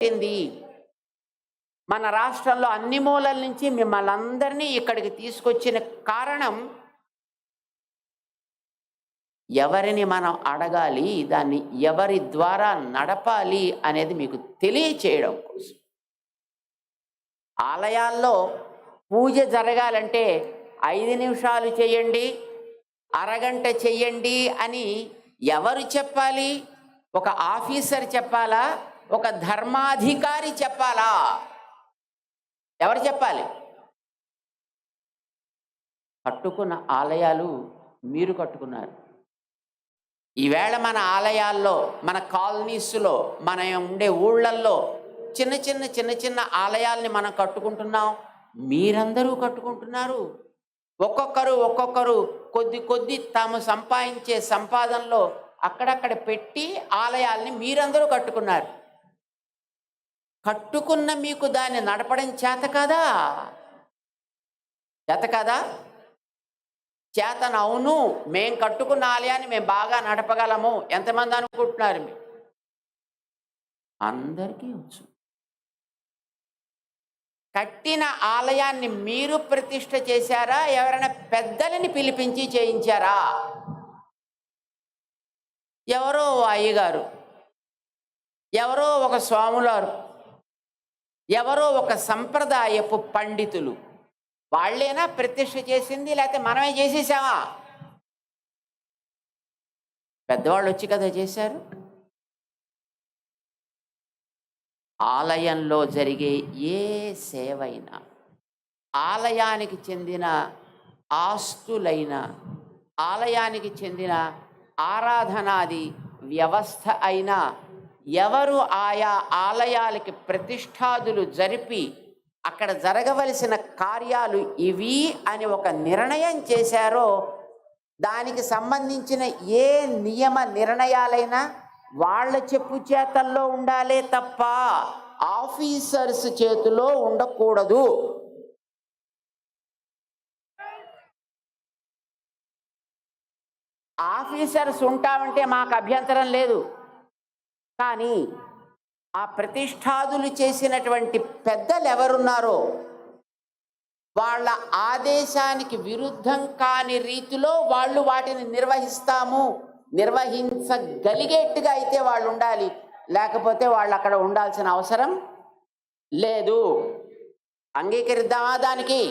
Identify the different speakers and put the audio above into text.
Speaker 1: ఏంది మన రాష్ట్రంలో అన్ని మూలల నుంచి మిమ్మల్ని అందరినీ ఇక్కడికి తీసుకొచ్చిన కారణం ఎవరిని మనం అడగాలి, దాన్ని ఎవరి ద్వారా నడపాలి అనేది మీకు తెలియచేయడం కోసం. ఆలయాల్లో పూజ జరగాలంటే 5 నిమిషాలు చేయండి, అరగంట చెయ్యండి అని ఎవరు చెప్పాలి? ఒక ఆఫీసర్ చెప్పాలా? ఒక ధర్మాధికారి చెప్పాలా? ఎవరు చెప్పాలి? కట్టుకున్న ఆలయాలు మీరు కట్టుకున్నారు. ఈవేళ మన ఆలయాల్లో, మన కాలనీస్లో, మన ఉండే ఊళ్ళల్లో చిన్న చిన్న ఆలయాల్ని మనం కట్టుకుంటున్నాం. మీరందరూ కట్టుకుంటున్నారు. ఒక్కొక్కరు కొద్ది తాము సంపాదించే సంపాదనలో అక్కడక్కడ పెట్టి ఆలయాల్ని మీరందరూ కట్టుకున్నారు. కట్టుకున్న మీకు దాన్ని నడపడం చేత కాదా? చేతనవును, మేం కట్టుకున్న ఆలయాన్ని మేము బాగా నడపగలము. ఎంతమంది అనుకుంటున్నారు? మీరు అందరికీ వచ్చు. కట్టిన ఆలయాన్ని మీరు ప్రతిష్ఠ చేశారా? ఎవరైనా పెద్దలని పిలిపించి చేయించారా? ఎవరో అయ్యగారు, ఎవరో ఒక స్వాములారు, ఎవరో ఒక సంప్రదాయపు పండితులు వాళ్ళేనా ప్రతిష్ఠ చేసింది? లేకపోతే మనమే చేసేసామా? పెద్దవాళ్ళు వచ్చి కదా చేశారు. ఆలయంలో జరిగే ఏ సేవైనా, ఆలయానికి చెందిన ఆస్తులైనా, ఆలయానికి చెందిన ఆరాధనాది వ్యవస్థ అయినా, ఎవరు ఆయా ఆలయాలకి ప్రతిష్ఠాదులు జరిపి అక్కడ జరగవలసిన కార్యాలు ఇవి అని ఒక నిర్ణయం చేశారో, దానికి సంబంధించిన ఏ నియమ నిర్ణయాలైనా వాళ్ళ చెప్పు చేతల్లో ఉండాలే తప్ప ఆఫీసర్స్ చేతిలో ఉండకూడదు. ఆఫీసర్స్ ఉంటామంటే మాకు అభ్యంతరం లేదు, కానీ ఆ ప్రతిష్ఠాదులు చేసినటువంటి పెద్దలు ఎవరున్నారో వాళ్ళ ఆదేశానికి విరుద్ధం కాని రీతిలో వాళ్ళు వాటిని నిర్వహించగలిగేట్టుగా అయితే వాళ్ళు ఉండాలి. లేకపోతే వాళ్ళు అక్కడ ఉండాల్సిన అవసరం లేదు. అంగీకరిద్దామా దానికి?